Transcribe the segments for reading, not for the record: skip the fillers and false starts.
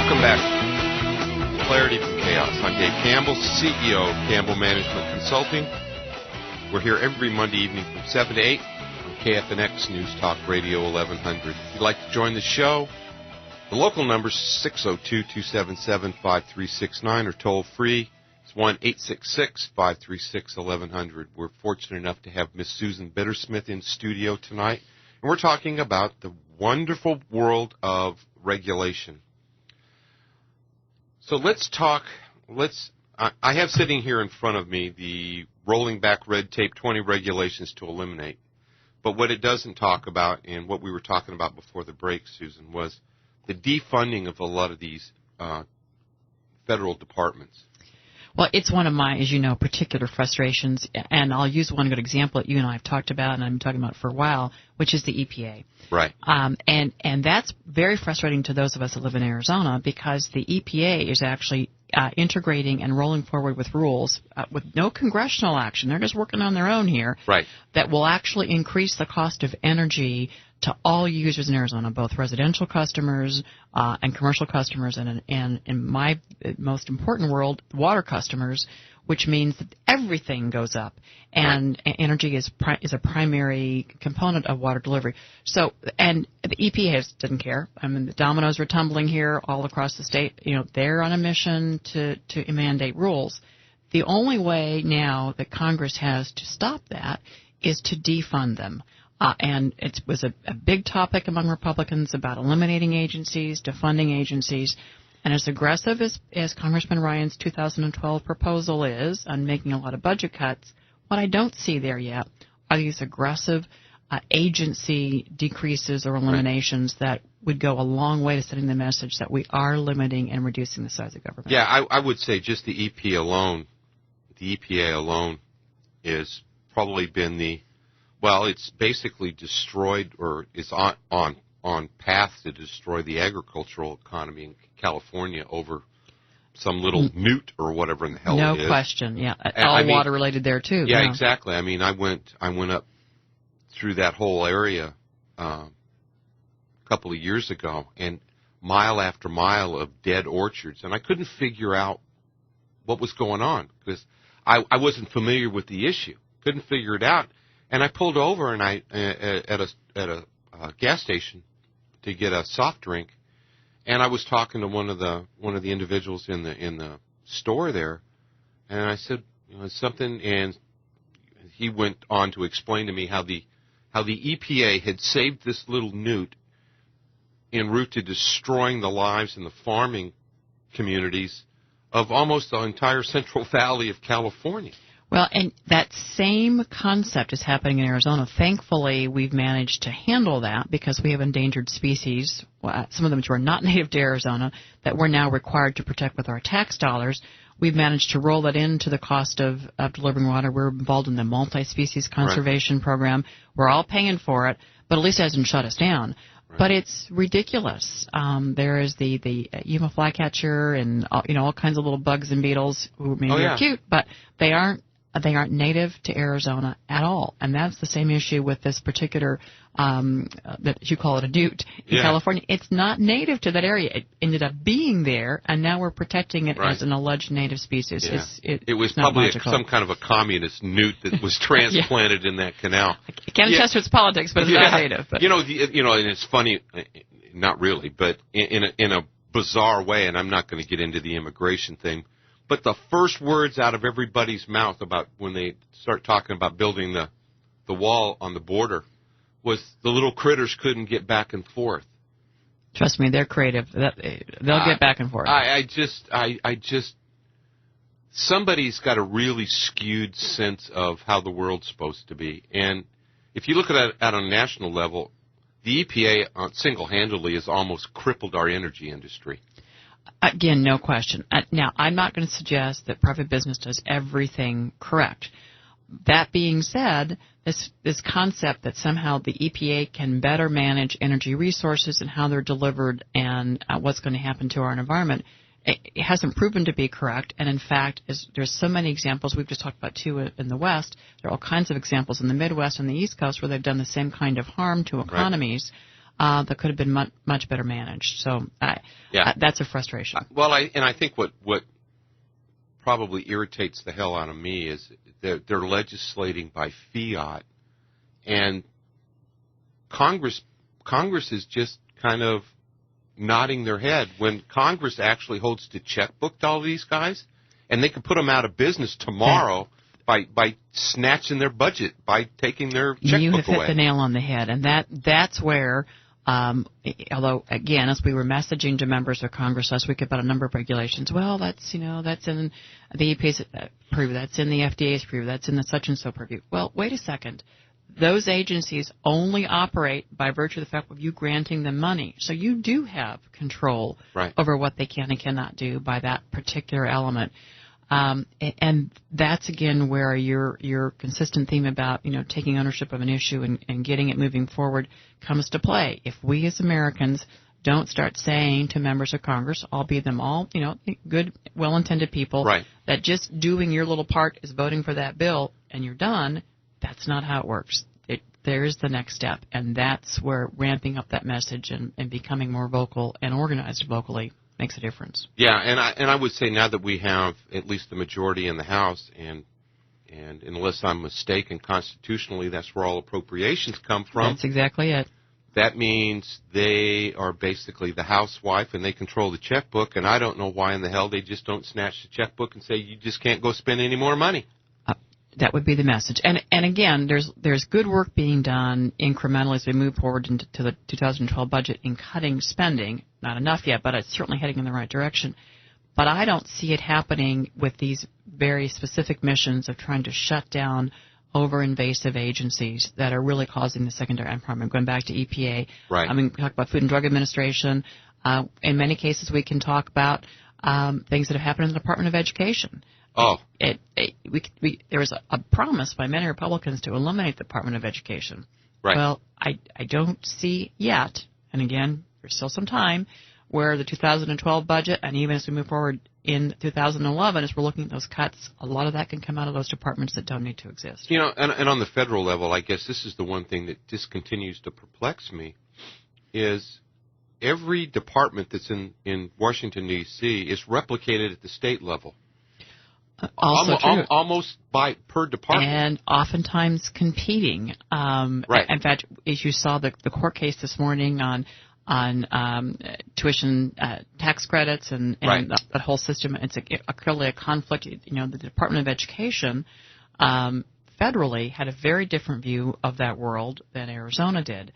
Welcome back. Clarity from Chaos. I'm Dave Campbell, CEO of Campbell Management Consulting. We're here every Monday evening from 7 to 8 on KFNX News Talk Radio 1100. If you'd like to join the show, the local number is 602-277-5369 or toll free. It's 1-866-536-1100. We're fortunate enough to have Miss Susan Bittersmith in studio tonight, and we're talking about the wonderful world of regulation. So let's talk, I have sitting here in front of me the Rolling Back Red Tape 20 regulations to eliminate. But what it doesn't talk about, and what we were talking about before the break, Susan, was the defunding of a lot of these federal departments. Well, it's one of my, as you know, particular frustrations, and I'll use one good example that you and I have talked about, and I've been talking about for a while, which is the EPA. Right. And that's very frustrating to those of us that live in Arizona because the EPA is actually integrating and rolling forward with rules with no congressional action. They're just working on their own here. Right. That will actually increase the cost of energy to all users in Arizona, both residential customers and commercial customers, and in my most important world, water customers, which means that everything goes up, and energy is a primary component of water delivery. So, and the EPA doesn't care. I mean, the dominoes are tumbling here all across the state. You know, they're on a mission to mandate rules. The only way now that Congress has to stop that is to defund them. And it was a big topic among Republicans about eliminating agencies, defunding agencies. And as aggressive as Congressman Ryan's 2012 proposal is on making a lot of budget cuts, what I don't see there yet are these aggressive agency decreases or eliminations that would go a long way to sending the message that we are limiting and reducing the size of government. Yeah, I would say just the EPA alone is probably been it's basically destroyed or is on path to destroy the agricultural economy in California over some little newt or whatever in the hell it is. No question, yeah. All water related there too. Yeah, exactly. I mean, I went up through that whole area a couple of years ago, and mile after mile of dead orchards, and I couldn't figure out what was going on because I wasn't familiar with the issue. Couldn't figure it out. And I pulled over and at a gas station to get a soft drink, and I was talking to one of the individuals in the store there, and I said, something, and he went on to explain to me how the EPA had saved this little newt en route to destroying the lives in the farming communities of almost the entire Central Valley of California. Well, and that same concept is happening in Arizona. Thankfully, we've managed to handle that because we have endangered species, some of them which are not native to Arizona, that we're now required to protect with our tax dollars. We've managed to roll that into the cost of delivering water. We're involved in the multi-species conservation program. We're all paying for it, but at least it hasn't shut us down. Right. But it's ridiculous. There is the Yuma flycatcher and all kinds of little bugs and beetles who maybe are cute, but they aren't native to Arizona at all. And that's the same issue with this particular, that you call it a newt in California. It's not native to that area. It ended up being there, and now we're protecting it as an alleged native species. Yeah. It was probably some kind of a communist newt that was transplanted in that canal. I can't attest to its politics, but it's not native. But. And it's funny, not really, but in a bizarre way, and I'm not going to get into the immigration thing, but the first words out of everybody's mouth about when they start talking about building the wall on the border was the little critters couldn't get back and forth. Trust me, they're creative. They'll get back and forth. I just, somebody's got a really skewed sense of how the world's supposed to be. And if you look at it at a national level, the EPA single-handedly has almost crippled our energy industry. Again, no question. Now, I'm not going to suggest that private business does everything correct. That being said, this concept that somehow the EPA can better manage energy resources and how they're delivered and what's going to happen to our environment, it hasn't proven to be correct. And in fact, there's so many examples. We've just talked about two in the West. There are all kinds of examples in the Midwest and the East Coast where they've done the same kind of harm to economies. that could have been much better managed. So that's a frustration. Well, I think what probably irritates the hell out of me is they're legislating by fiat, and Congress is just kind of nodding their head when Congress actually holds the checkbook to all these guys, and they could put them out of business tomorrow by snatching their budget, by taking their checkbook away. You have hit the nail on the head, and that's where, although, again, as we were messaging to members of Congress last week about a number of regulations, well, that's in the EPA's purview, that's in the FDA's purview, that's in the such-and-so purview. Well, wait a second. Those agencies only operate by virtue of the fact of you granting them money. So you do have control over what they can and cannot do by that particular element. And that's, again, where your consistent theme about, taking ownership of an issue and getting it moving forward comes to play. If we as Americans don't start saying to members of Congress, albeit them all, good, well-intended people, that just doing your little part is voting for that bill and you're done, that's not how it works. There's the next step, and that's where ramping up that message and becoming more vocal and organized locally makes a difference. Yeah, and I would say now that we have at least the majority in the House, and unless I'm mistaken, constitutionally, that's where all appropriations come from. That's exactly it. That means they are basically the housewife, and they control the checkbook, and I don't know why in the hell they just don't snatch the checkbook and say, you just can't go spend any more money. That would be the message. And again, there's good work being done incrementally as we move forward into the 2012 budget in cutting spending. Not enough yet, but it's certainly heading in the right direction. But I don't see it happening with these very specific missions of trying to shut down over-invasive agencies that are really causing the secondary problem. Going back to EPA. Right. We talk about Food and Drug Administration. In many cases, we can talk about things that have happened in the Department of Education. Oh. There was a promise by many Republicans to eliminate the Department of Education. Right. Well, I don't see yet, and again, there's still some time, where the 2012 budget, and even as we move forward in 2011, as we're looking at those cuts, a lot of that can come out of those departments that don't need to exist. And on the federal level, I guess this is the one thing that just continues to perplex me, is every department that's in Washington, D.C. is replicated at the state level. Almost per department. And oftentimes competing. Right. In fact, as you saw the court case this morning on tuition tax credits and that whole system, it's clearly a conflict. The Department of Education federally had a very different view of that world than Arizona did.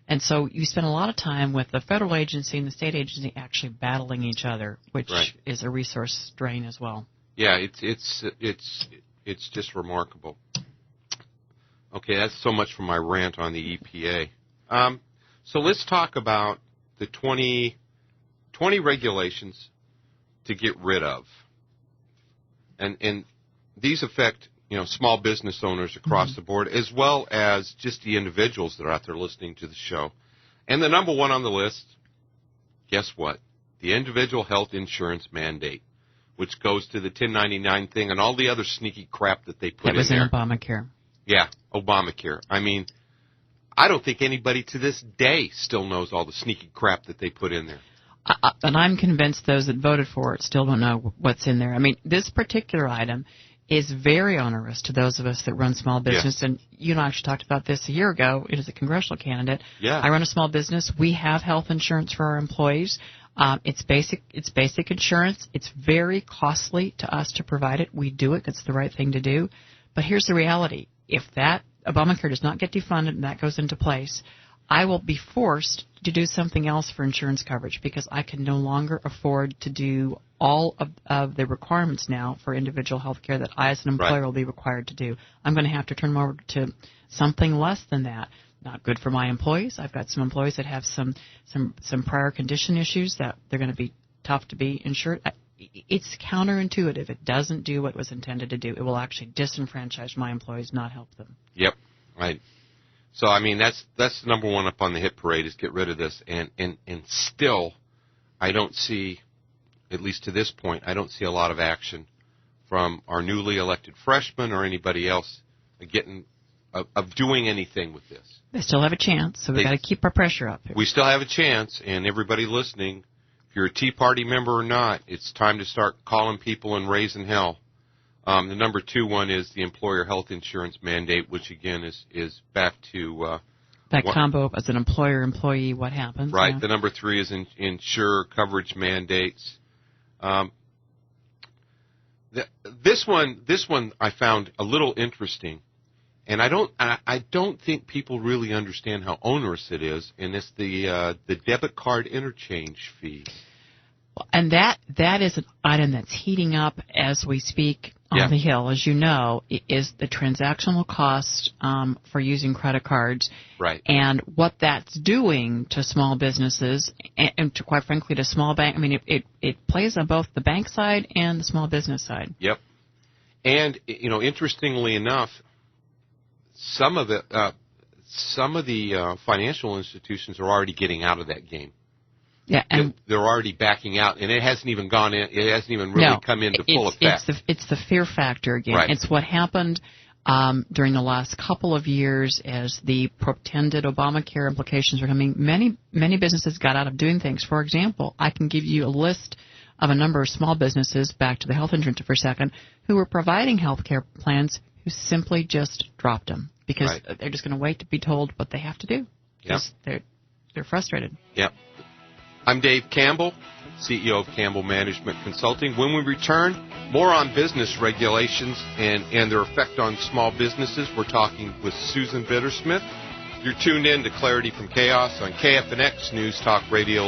And so you spend a lot of time with the federal agency and the state agency actually battling each other, which is a resource drain as well. Yeah, it's just remarkable. Okay, that's so much for my rant on the EPA. So let's talk about the 20 regulations to get rid of, and these affect small business owners across the board, as well as just the individuals that are out there listening to the show. And the number one on the list, guess what? The individual health insurance mandate, which goes to the 1099 thing and all the other sneaky crap that they put in there. That was in Obamacare. Yeah, Obamacare. I mean, I don't think anybody to this day still knows all the sneaky crap that they put in there. And I'm convinced those that voted for it still don't know what's in there. I mean, this particular item is very onerous to those of us that run small business. Yeah. And you and I actually talked about this a year ago as a congressional candidate. Yeah. I run a small business. We have health insurance for our employees. It's basic insurance. It's very costly to us to provide it. We do it. It's the right thing to do. But here's the reality. If that Obamacare does not get defunded and that goes into place, I will be forced to do something else for insurance coverage because I can no longer afford to do all of the requirements now for individual health care that I as an employer will be required to do. I'm going to have to turn them over to something less than that. Not good for my employees. I've got some employees that have some prior condition issues that they're going to be tough to be insured. It's counterintuitive. It doesn't do what it was intended to do. It will actually disenfranchise my employees, not help them. Yep, right. So, I mean, that's the number one up on the hit parade is get rid of this. And still, I don't see, at least to this point, I don't see a lot of action from our newly elected freshmen or anybody else getting of doing anything with this. They still have a chance, so we've got to keep our pressure up here. We still have a chance, and everybody listening, if you're a Tea Party member or not, it's time to start calling people and raising hell. The number 2 one is the employer health insurance mandate, which, again, is back to... that combo as an employer-employee, what happens? Right. Yeah. The number 3 is insurer coverage mandates. This one I found a little interesting, and I don't think people really understand how onerous it is, and it's the debit card interchange fee. And that is an item that's heating up as we speak on the Hill. As you know, is the transactional cost for using credit cards. Right. And what that's doing to small businesses and to, quite frankly, to small bank. I mean, it plays on both the bank side and the small business side. Yep. And, interestingly enough, some of the financial institutions are already getting out of that game. Yeah, and they're already backing out, and it hasn't even gone in. It hasn't even really come into full effect. It's the fear factor again. Right. It's what happened during the last couple of years as the pretended Obamacare implications were coming. Many businesses got out of doing things. For example, I can give you a list of a number of small businesses, back to the health insurance for a second, who were providing health care plans who simply just dropped them because they're just going to wait to be told what they have to do. Because they're frustrated. Yep. I'm Dave Campbell, CEO of Campbell Management Consulting. When we return, more on business regulations and their effect on small businesses. We're talking with Susan Bittersmith. You're tuned in to Clarity from Chaos on KFNX News Talk Radio.